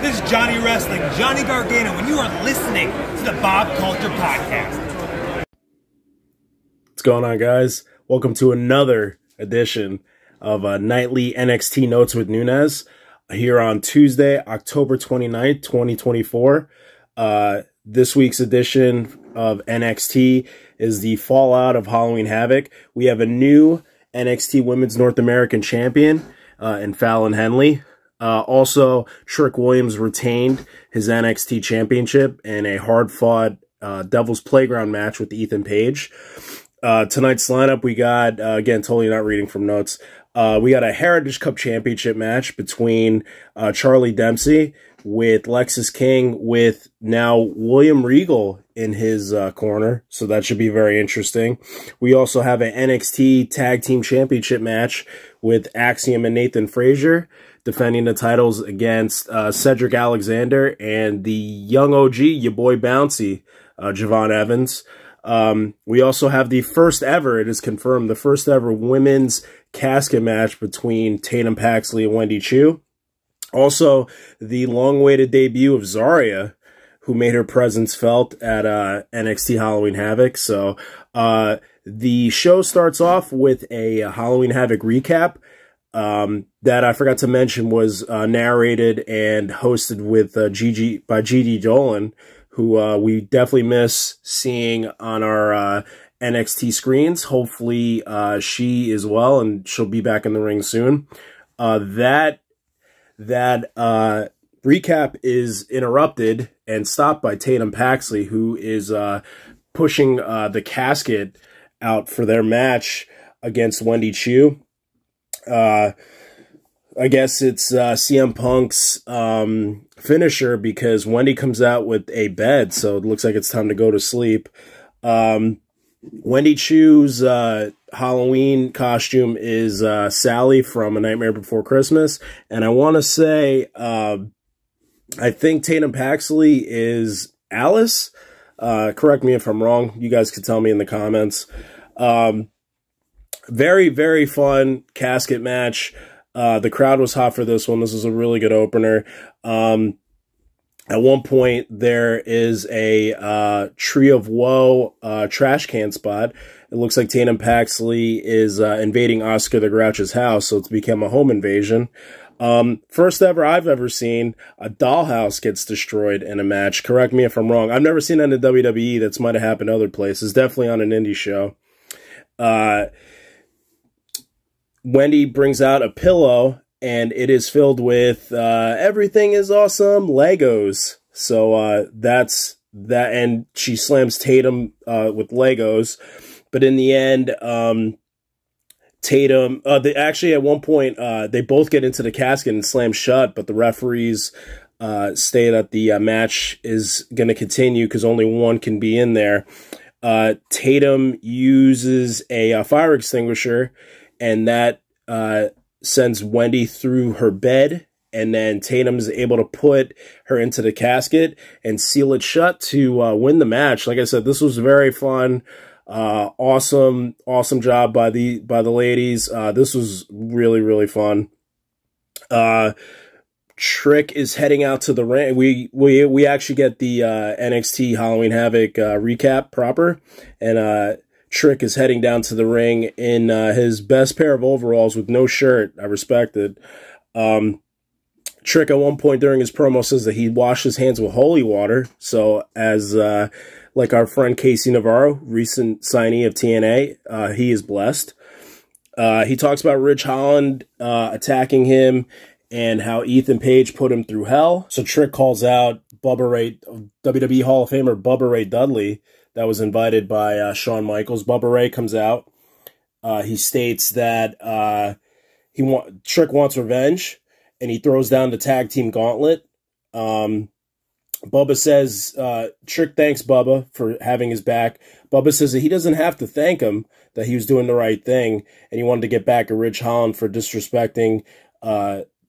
This is Johnny Wrestling, Johnny Gargano, and you are listening to the Bob Culture Podcast. What's going on, guys? Welcome to another edition of Nightly NXT Notes with Nunez here on Tuesday, October 29th, 2024. This week's edition of NXT is the fallout of Halloween Havoc. We have a new NXT Women's North American Champion in Fallon Henley. Also, Trick Williams retained his NXT Championship in a hard-fought Devil's Playground match with Ethan Page. Tonight's lineup, we got, again, totally not reading from notes, we got a Heritage Cup Championship match between Charlie Dempsey with Lexis King, with now William Regal in his corner, so that should be very interesting. We also have an NXT Tag Team Championship match with Axiom and Nathan Frazier, defending the titles against Cedric Alexander and the young OG, your boy Bouncy, Javon Evans. We also have the first ever, it is confirmed, the first ever women's casket match between Tatum Paxley and Wendy Chu. Also, the long-awaited debut of Zarya, who made her presence felt at NXT Halloween Havoc. So, the show starts off with a Halloween Havoc recap. That I forgot to mention was narrated and hosted with Gigi Dolan, who we definitely miss seeing on our NXT screens. Hopefully she is well and she'll be back in the ring soon. That recap is interrupted and stopped by Tatum Paxley, who is pushing the casket out for their match against Wendy Chu. I guess it's CM Punk's finisher, because Wendy comes out with a bed, so it looks like it's time to go to sleep. Wendy Chu's Halloween costume is Sally from A Nightmare Before Christmas, and I want to say I think Tatum Paxley is Alice. Correct me if I'm wrong. You guys could tell me in the comments. Very, very fun casket match. The crowd was hot for this one. This was a really good opener. At one point, there is a Tree of Woe trash can spot. It looks like Tatum Paxley is invading Oscar the Grouch's house, so it's become a home invasion. First ever I've ever seen a dollhouse gets destroyed in a match. Correct me if I'm wrong. I've never seen that in the WWE. That might have happened other places. Definitely on an indie show. Wendy brings out a pillow, and it is filled with everything is awesome Legos. So that's that, and she slams Tatum with Legos. But in the end, Tatum, actually at one point they both get into the casket and slam shut, but the referees state that the match is going to continue because only one can be in there. Tatum uses a fire extinguisher, and that sends Wendy through her bed, and then Tatum's able to put her into the casket and seal it shut to win the match. Like I said, this was very fun. Awesome job by the ladies. This was really, really fun. Trick is heading out to the ring. We actually get the NXT Halloween Havoc recap proper, and Trick is heading down to the ring in his best pair of overalls with no shirt. I respect it. Trick at one point during his promo says that he washed his hands with holy water. So as like our friend Casey Navarro, recent signee of TNA, he is blessed. He talks about Ridge Holland attacking him and how Ethan Page put him through hell. So Trick calls out WWE Hall of Famer Bubba Ray Dudley, that was invited by Shawn Michaels. Bubba Ray comes out. He states that Trick wants revenge, and he throws down the tag team gauntlet. Bubba says, Trick thanks Bubba for having his back. Bubba says that he doesn't have to thank him, that he was doing the right thing, and he wanted to get back at Ridge Holland for disrespecting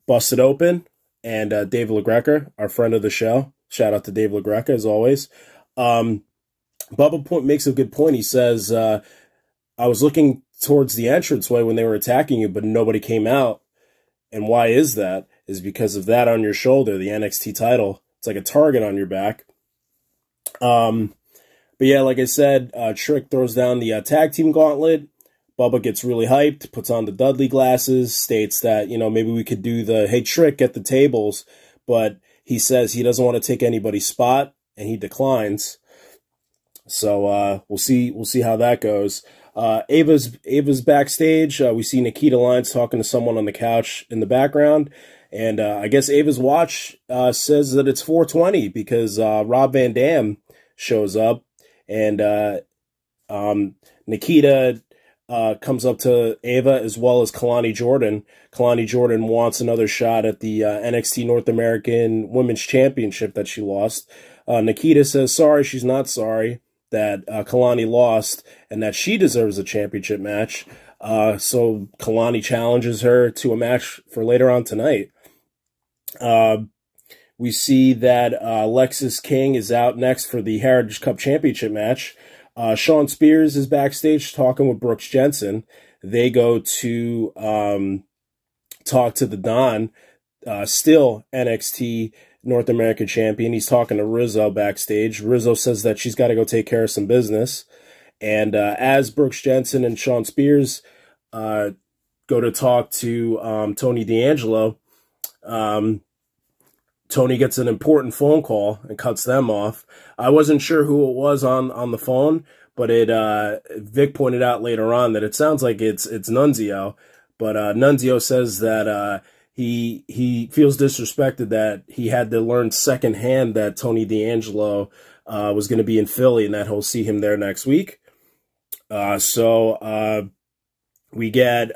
Busted Open and Dave LaGreca, our friend of the show. Shout out to Dave LaGreca, as always. Bubba makes a good point. He says, I was looking towards the entranceway when they were attacking you, but nobody came out. And why is that? is because of that on your shoulder, the NXT title. It's like a target on your back. But yeah, like I said, Trick throws down the tag team gauntlet. Bubba gets really hyped, puts on the Dudley glasses, states that, you know, maybe we could do the, hey, Trick, get the tables. But he says he doesn't want to take anybody's spot, and he declines. So we'll see how that goes. Ava's backstage. We see Nikita Lyons talking to someone on the couch in the background. And I guess Ava's watch says that it's 4:20 because Rob Van Dam shows up. And Nikita comes up to Ava as well as Kalani Jordan. Kalani Jordan wants another shot at the NXT North American Women's Championship that she lost. Nikita says sorry, she's not sorry that Kalani lost and that she deserves a championship match. So Kalani challenges her to a match for later on tonight. We see that Lexis King is out next for the Heritage Cup Championship match. Sean Spears is backstage talking with Brooks Jensen. They go to talk to the Don, still NXT North American champion. He's talking to Rizzo backstage. Rizzo says that she's got to go take care of some business. And as Brooks Jensen and Sean Spears go to talk to Tony D'Angelo, Tony gets an important phone call and cuts them off. I wasn't sure who it was on the phone, but Vic pointed out later on that it sounds like it's Nunzio. But Nunzio says that he feels disrespected that he had to learn secondhand that Tony D'Angelo was going to be in Philly and that he'll see him there next week. So we get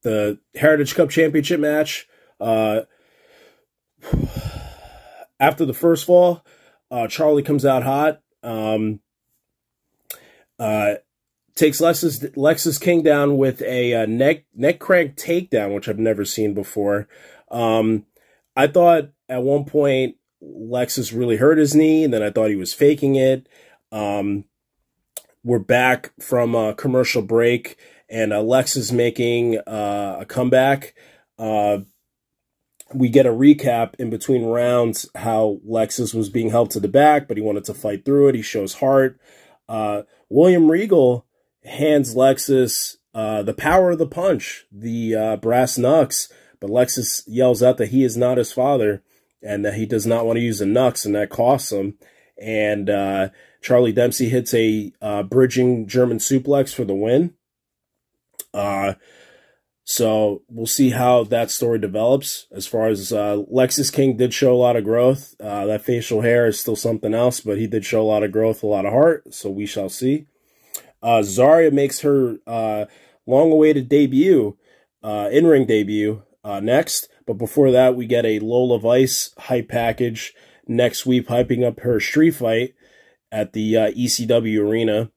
the Heritage Cup Championship match. After the first fall, Charlie comes out hot, takes Lexis King down with a neck crank takedown, which I've never seen before. I thought at one point Lexis really hurt his knee, and then I thought he was faking it. We're back from a commercial break, and Lexis making a comeback. We get a recap in between rounds how Lexis was being held to the back, but he wanted to fight through it. He shows heart. William Regal hands Lexis the power of the punch, the brass knucks, but Lexis yells out that he is not his father and that he does not want to use the knucks, and that costs him. And Charlie Dempsey hits a bridging German suplex for the win. So we'll see how that story develops. As far as Lexis King did show a lot of growth. That facial hair is still something else, but he did show a lot of growth, a lot of heart. So we shall see. Zarya makes her long-awaited debut, in-ring debut next. But before that, we get a Lola Vice hype package next week, hyping up her street fight at the ECW arena.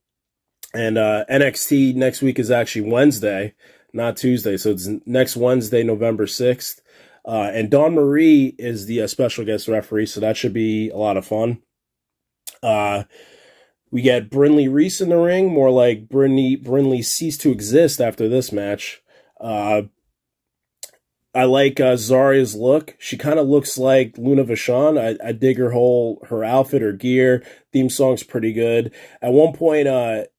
And NXT next week is actually Wednesday, not Tuesday. So it's next Wednesday, November 6th. And Dawn Marie is the special guest referee, so that should be a lot of fun. We get Brynlee Reese in the ring, more like Brynlee ceased to exist after this match. I like Zarya's look. She kind of looks like Luna Vachon. I dig her outfit, her gear. Theme song's pretty good. At one point,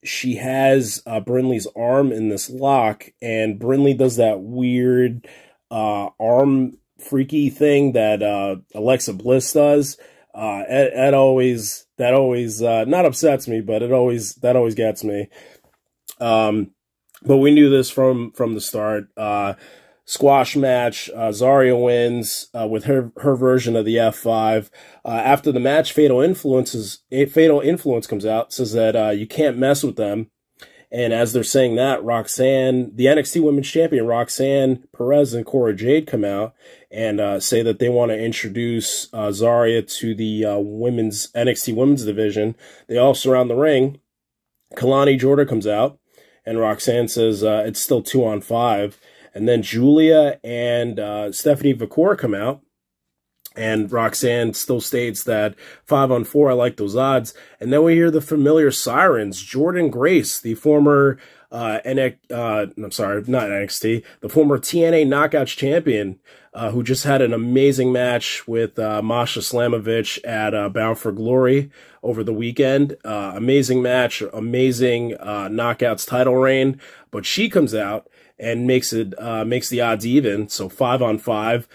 she has Brynlee's arm in this lock, and Brynlee does that weird arm freaky thing that Alexa Bliss does. That always not upsets me, but that always gets me. But we knew this from the start. Squash match. Zarya wins with her version of the F5. After the match, Fatal Influence comes out, says that you can't mess with them. And as they're saying that, Roxanne, the NXT Women's Champion, Roxanne Perez and Cora Jade come out and say that they want to introduce Zarya to the NXT Women's Division. They all surround the ring. Kalani Jordan comes out, and Roxanne says it's still 2-on-5. And then Julia and Stephanie Vakor come out. And Roxanne still states that 5-on-4, I like those odds. And then we hear the familiar sirens. Jordynne Grace, the former I'm sorry, not NXT, the former TNA Knockouts champion, who just had an amazing match with Masha Slamovich at Bound for Glory over the weekend. Amazing match, amazing Knockouts title reign. But she comes out and makes the odds even. So 5-on-5.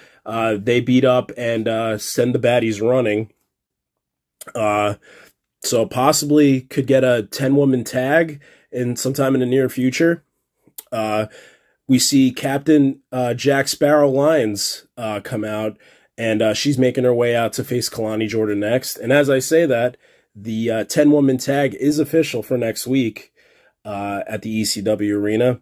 They beat up and send the baddies running. So possibly could get a 10-woman tag sometime in the near future. We see Captain Jack Sparrow Lyons come out, and she's making her way out to face Kalani Jordan next. And as I say that, the 10-woman tag is official for next week at the ECW arena.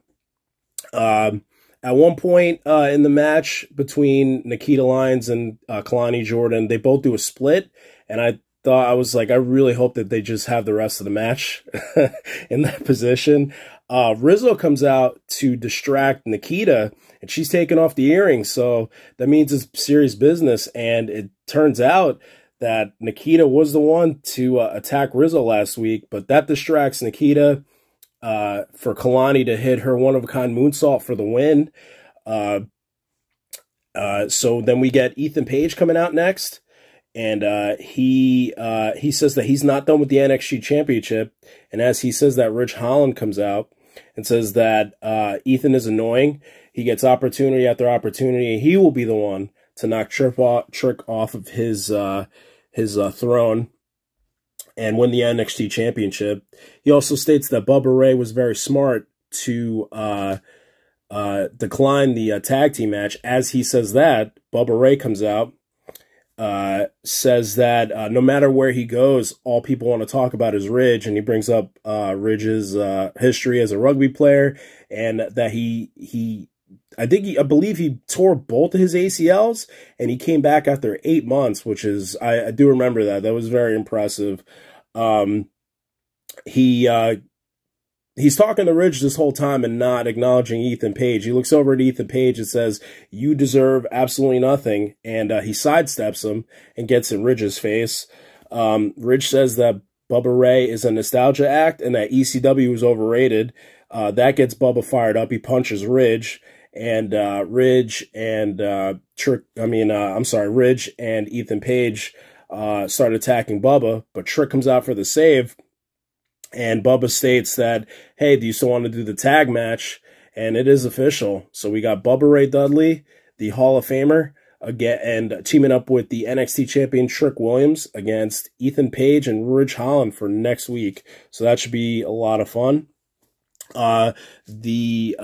At one point in the match between Nikita Lyons and Kalani Jordan, they both do a split, and I was like, I really hope that they just have the rest of the match in that position. Rizzo comes out to distract Nikita, and she's taking off the earrings, so that means it's serious business. And it turns out that Nikita was the one to attack Rizzo last week, but that distracts Nikita for Kalani to hit her one-of-a-kind moonsault for the win. So then we get Ethan Page coming out next. And he says that he's not done with the NXT Championship. And as he says that, Ridge Holland comes out and says that Ethan is annoying. He gets opportunity after opportunity, and he will be the one to knock Trick off of his throne and win the NXT Championship. He also states that Bubba Ray was very smart to decline the tag team match. As he says that, Bubba Ray comes out, says that no matter where he goes, all people want to talk about is Ridge, and he brings up Ridge's history as a rugby player, and that I believe he tore both of his ACLs, and he came back after 8 months, which is, I do remember that. That was very impressive. He's talking to Ridge this whole time and not acknowledging Ethan Page. He looks over at Ethan Page and says, "You deserve absolutely nothing." And he sidesteps him and gets in Ridge's face. Ridge says that Bubba Ray is a nostalgia act and that ECW is overrated. That gets Bubba fired up. He punches Ridge, and Ridge and Ridge and Ethan Page start attacking Bubba, but Trick comes out for the save. And Bubba states that, hey, do you still want to do the tag match? And it is official. So we got Bubba Ray Dudley, the Hall of Famer, again, and teaming up with the NXT champion Trick Williams against Ethan Page and Ridge Holland for next week. So that should be a lot of fun. The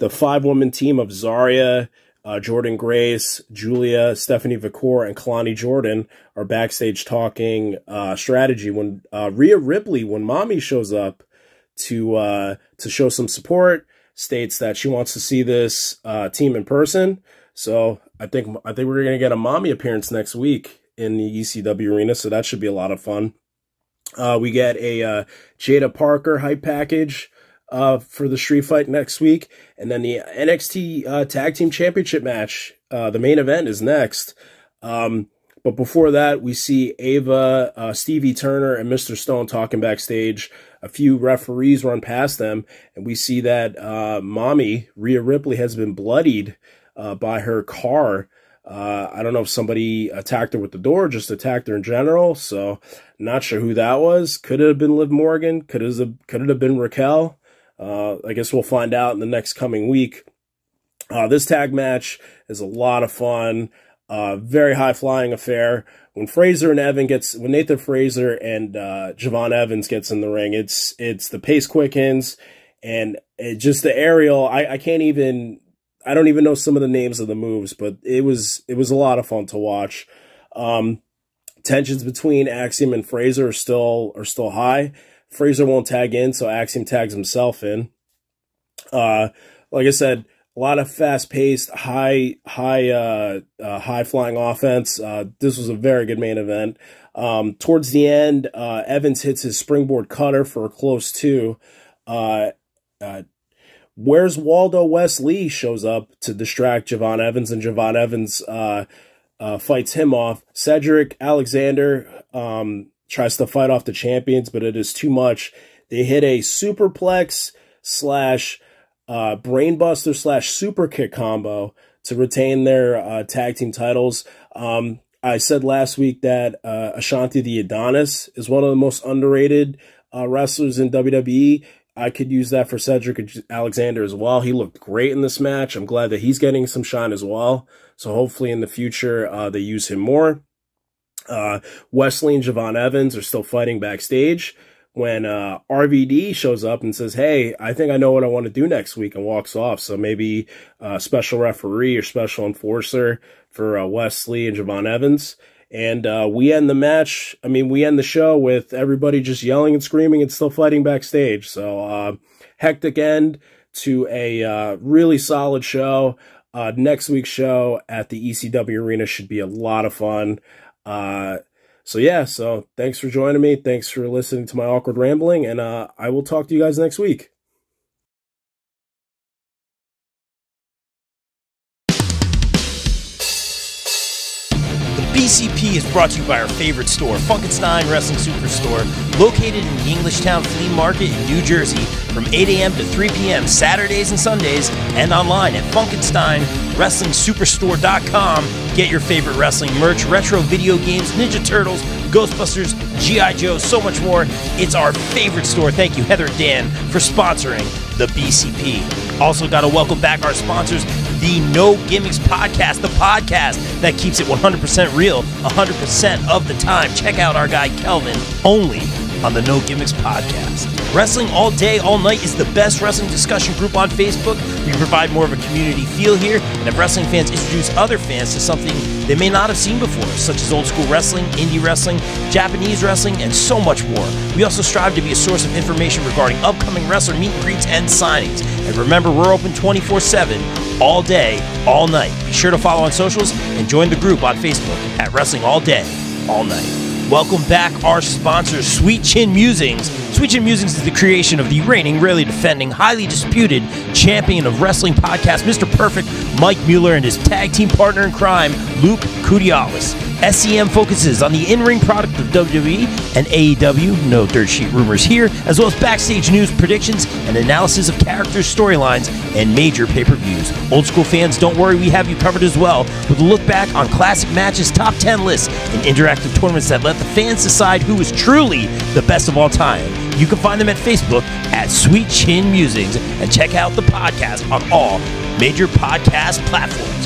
5-woman team of Zarya, Jordynne Grace, Julia, Stephanie Vicor, and Kalani Jordan are backstage talking strategy when Rhea Ripley, when Mommy shows up to show some support, states that she wants to see this team in person. So I think we're gonna get a Mommy appearance next week in the ECW arena. So that should be a lot of fun. We get a Jada Parker hype package for the street fight next week, and then the NXT Tag Team Championship match, the main event, is next. But before that, we see Ava, Stevie Turner, and Mr. Stone talking backstage. A few referees run past them, and we see that Mommy, Rhea Ripley, has been bloodied by her car. I don't know if somebody attacked her with the door or just attacked her in general, so not sure who that was. Could it have been Liv Morgan? Could it have been Raquel? I guess we'll find out in the next coming week. This tag match is a lot of fun. Very high-flying affair. When Nathan Fraser and Javon Evans gets in the ring, it's the pace quickens, and just the aerial. I don't even know some of the names of the moves, but it was a lot of fun to watch. Tensions between Axiom and Fraser are still high. Fraser won't tag in, so Axiom tags himself in. Like I said, a lot of fast-paced, high-flying offense. This was a very good main event. Towards the end, Evans hits his springboard cutter for a close 2. Where's Waldo West Lee shows up to distract Javon Evans, and Javon Evans fights him off. Cedric Alexander tries to fight off the champions, but it is too much. They hit a superplex slash brainbuster slash super kick combo to retain their tag team titles. I said last week that Ashanti the Adonis is one of the most underrated wrestlers in WWE. I could use that for Cedric Alexander as well. He looked great in this match. I'm glad that he's getting some shine as well. So hopefully in the future, they use him more. Wesley and Javon Evans are still fighting backstage when RVD shows up and says, hey, I think I know what I want to do next week, and walks off. So maybe special referee or special enforcer for Wesley and Javon Evans. And we end the match. I mean, we end the show with everybody just yelling and screaming and still fighting backstage. So hectic end to a really solid show. Next week's show at the ECW Arena should be a lot of fun. So yeah, so thanks for joining me. Thanks for listening to my awkward rambling, and I will talk to you guys next week. BCP is brought to you by our favorite store, Funkenstein Wrestling Superstore, located in the Englishtown Flea Market in New Jersey from 8 a.m. to 3 p.m. Saturdays and Sundays, and online at FunkensteinWrestlingSuperstore.com. Get your favorite wrestling merch, retro video games, Ninja Turtles, Ghostbusters, G.I. Joe, so much more. It's our favorite store. Thank you, Heather and Dan, for sponsoring the BCP. Also got to welcome back our sponsors, the No Gimmicks Podcast, the podcast that keeps it 100% real 100% of the time. Check out our guy Kelvin, only on the No Gimmicks Podcast. Wrestling All Day, All Night is the best wrestling discussion group on Facebook. We provide more of a community feel here and have wrestling fans introduce other fans to something they may not have seen before, such as old school wrestling, indie wrestling, Japanese wrestling, and so much more. We also strive to be a source of information regarding upcoming wrestler meet and greets and signings. And remember, we're open 24/7, all day, all night. Be sure to follow on socials and join the group on Facebook at Wrestling All Day, All Night. Welcome back our sponsors, Sweet Chin Musings. Sweet Chin Musings is the creation of the reigning, rarely defending, highly disputed champion of wrestling podcast, Mr. Perfect, Mike Mueller, and his tag team partner in crime, Luke Kudialis. SCM focuses on the in-ring product of WWE and AEW, no dirt sheet rumors here, as well as backstage news, predictions, and analysis of characters, storylines, and major pay-per-views. Old school fans, don't worry, we have you covered as well, with a look back on classic matches, top 10 lists, and interactive tournaments that let the fans decide who is truly the best of all time. You can find them at Facebook at Sweet Chin Musings, and check out the podcast on all major podcast platforms.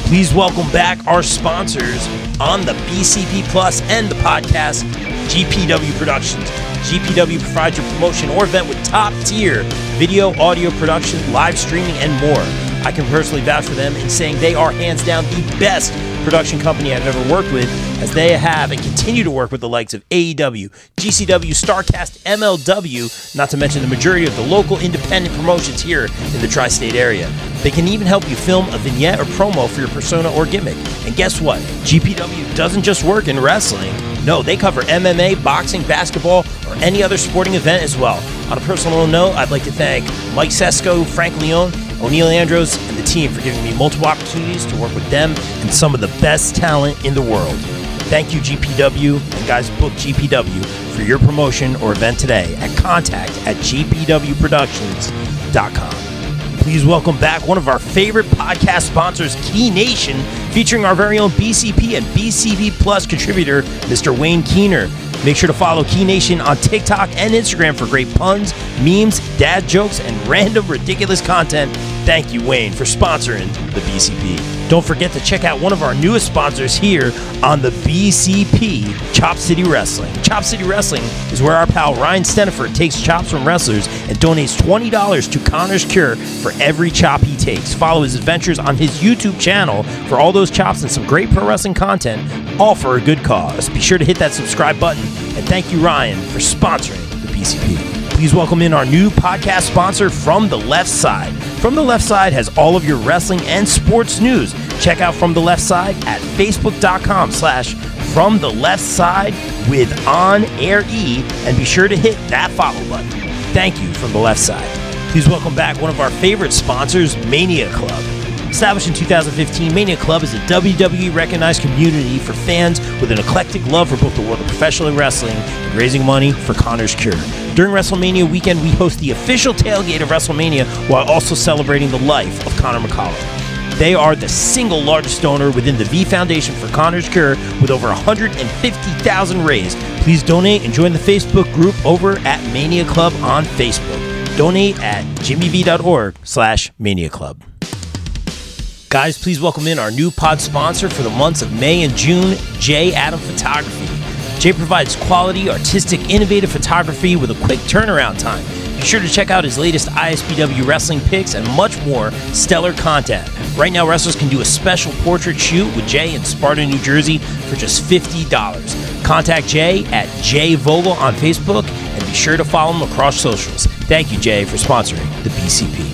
Please welcome back our sponsors on the BCP Plus and the podcast, GPW Productions. GPW provides your promotion or event with top-tier video, audio production, live streaming, and more. I can personally vouch for them in saying they are hands down the best production company I've ever worked with, as they have and continue to work with the likes of AEW, GCW, StarCast, MLW, not to mention the majority of the local independent promotions here in the tri-state area. They can even help you film a vignette or promo for your persona or gimmick. And guess what? GPW doesn't just work in wrestling. No, they cover MMA, boxing, basketball, or any other sporting event as well. On a personal note, I'd like to thank Mike Sesko, Frank Leone, O'Neil Andros, and the team for giving me multiple opportunities to work with them and some of the best talent in the world. Thank you, GPW, and guys, book GPW for your promotion or event today at contact@gpwproductions.com. Please welcome back one of our favorite podcast sponsors, Key Nation, featuring our very own BCP and BCP Plus contributor, Mr. Wayne Keener. Make sure to follow Key Nation on TikTok and Instagram for great puns, memes, dad jokes, and random ridiculous content. Thank you, Wayne, for sponsoring the BCP. Don't forget to check out one of our newest sponsors here on the BCP, Chop City Wrestling. Chop City Wrestling is where our pal Ryan Steniford takes chops from wrestlers and donates $20 to Connor's Cure for every chop he takes. Follow his adventures on his YouTube channel for all those chops and some great pro wrestling content, all for a good cause. Be sure to hit that subscribe button, and thank you, Ryan, for sponsoring the BCP. Please welcome in our new podcast sponsor, From the Left Side. From the Left Side has all of your wrestling and sports news. Check out From the Left Side at facebook.com/From the Left Side with On Air E, and be sure to hit that follow button. Thank you, From the Left Side. Please welcome back one of our favorite sponsors, Mania Club. Established in 2015, Mania Club is a WWE-recognized community for fans with an eclectic love for both the world of professional wrestling and raising money for Connor's Cure. During WrestleMania weekend, we host the official tailgate of WrestleMania while also celebrating the life of Connor McCallum. They are the single largest donor within the V Foundation for Connor's Cure with over 150,000 raised. Please donate and join the Facebook group over at Mania Club on Facebook. Donate at jimmyv.org/Mania Club. Guys, please welcome in our new pod sponsor for the months of May and June, J. Adam Photography. Jay provides quality, artistic, innovative photography with a quick turnaround time. Be sure to check out his latest ISPW wrestling pics and much more stellar content. Right now, wrestlers can do a special portrait shoot with Jay in Sparta, New Jersey for just $50. Contact Jay at jvogel on Facebook and be sure to follow him across socials. Thank you, Jay, for sponsoring the BCP.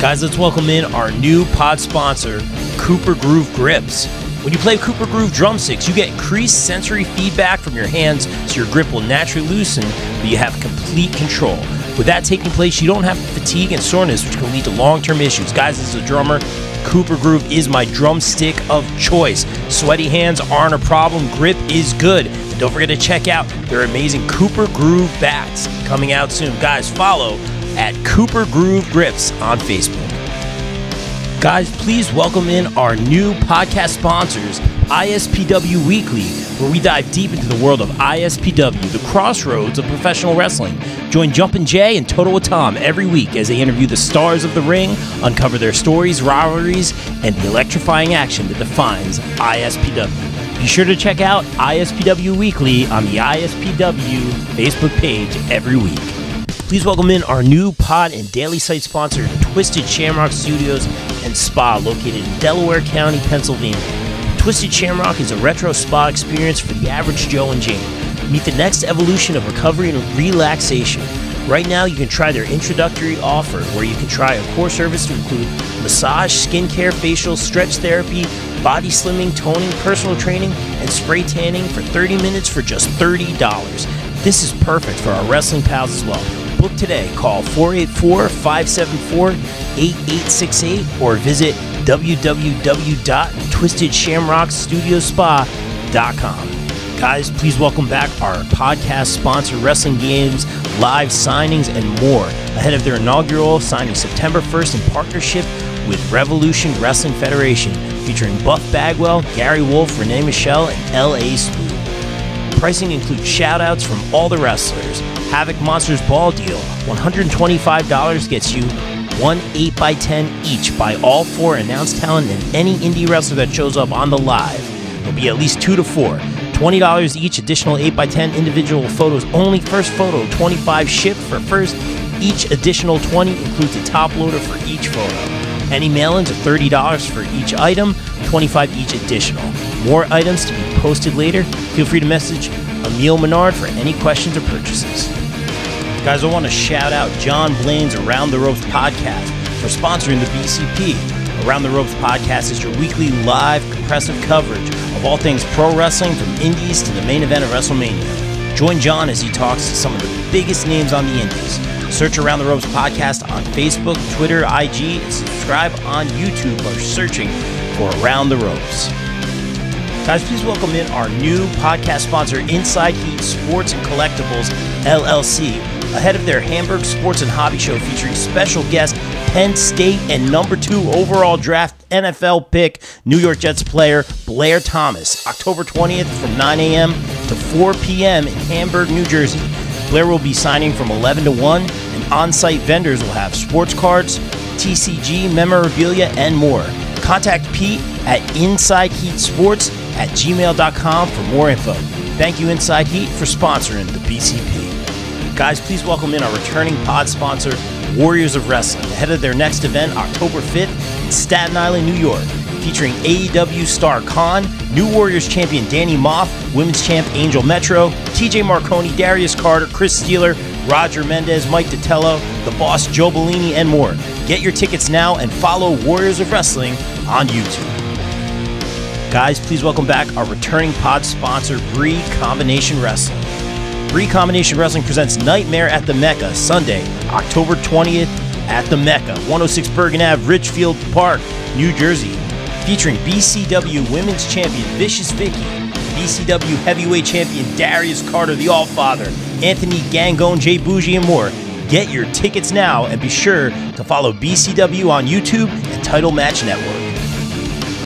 Guys, let's welcome in our new pod sponsor, Cooper Groove Grips. When you play Cooper Groove drumsticks, you get increased sensory feedback from your hands so your grip will naturally loosen, but you have complete control. With that taking place, you don't have fatigue and soreness, which can lead to long-term issues. Guys, as a drummer, Cooper Groove is my drumstick of choice. Sweaty hands aren't a problem. Grip is good. And don't forget to check out their amazing Cooper Groove bats coming out soon. Guys, follow at Cooper Groove Grips on Facebook. Guys, please welcome in our new podcast sponsors, ISPW Weekly, where we dive deep into the world of ISPW, the crossroads of professional wrestling. Join Jumpin' Jay and Total with Tom every week as they interview the stars of the ring, uncover their stories, rivalries, and the electrifying action that defines ISPW. Be sure to check out ISPW Weekly on the ISPW Facebook page every week. Please welcome in our new pod and daily site sponsor, Twisted Shamrock Studios and Spa, located in Delaware County, Pennsylvania. Twisted Shamrock is a retro spa experience for the average Joe and Jane. Meet the next evolution of recovery and relaxation. Right now, you can try their introductory offer, where you can try a core service to include massage, skincare, facial, stretch therapy, body slimming, toning, personal training, and spray tanning for 30 minutes for just $30. This is perfect for our wrestling pals as well. Book today. Call 484-574-8868 or visit www.twistedshamrockstudiospa.com. Guys, please welcome back our podcast sponsor, Wrestling Games, live signings, and more ahead of their inaugural signing September 1st in partnership with Revolution Wrestling Federation, featuring Buff Bagwell, Gary Wolf, Renee Michelle, and L.A. Spoon. Pricing includes shout-outs from all the wrestlers. Havoc Monsters Ball Deal, $125 gets you one 8x10 each by all four announced talent and any indie wrestler that shows up on the live. There'll be at least 2 to 4. $20 each, additional 8x10 individual photos only. First photo, 25 shipped for first. Each additional 20 includes a top loader for each photo. Any mail-ins are $30 for each item, 25 each additional. More items to be posted later. Feel free to message Emil Menard for any questions or purchases. Guys, I want to shout out John Blaine's Around the Ropes podcast for sponsoring the BCP. Around the Ropes podcast is your weekly live compressive coverage of all things pro wrestling, from indies to the main event of WrestleMania. Join John as he talks to some of the biggest names on the indies. Search Around the Ropes podcast on Facebook, Twitter, IG, and subscribe on YouTube by searching for Around the Ropes. Guys, please welcome in our new podcast sponsor, Inside Heat Sports and Collectibles, LLC, ahead of their Hamburg Sports and Hobby Show featuring special guest Penn State and #2 overall draft NFL pick, New York Jets player Blair Thomas, October 20th from 9 a.m. to 4 p.m. in Hamburg, New Jersey. Blair will be signing from 11 to 1, and on-site vendors will have sports cards, TCG, memorabilia, and more. Contact Pete at InsideHeatSports@gmail.com for more info. Thank you, Inside Heat, for sponsoring the BCP. Guys, please welcome in our returning pod sponsor, Warriors of Wrestling, ahead of their next event, October 5th in Staten Island, New York, featuring AEW star Khan, New Warriors champion Danny Moff, Women's champ Angel Metro, TJ Marconi, Darius Carter, Chris Steeler, Roger Mendez, Mike Ditello, The Boss Joe Bellini, and more. Get your tickets now and follow Warriors of Wrestling on YouTube. Guys, please welcome back our returning pod sponsor, Bree Combination Wrestling. Bree Combination Wrestling presents Nightmare at the Mecca, Sunday, October 20th at the Mecca, 106 Bergen Ave, Richfield Park, New Jersey, featuring BCW Women's Champion Vicious Vicky, BCW Heavyweight Champion Darius Carter, the Allfather, Anthony Gangone, Jay Bougie, and more. Get your tickets now and be sure to follow BCW on YouTube and Title Match Network.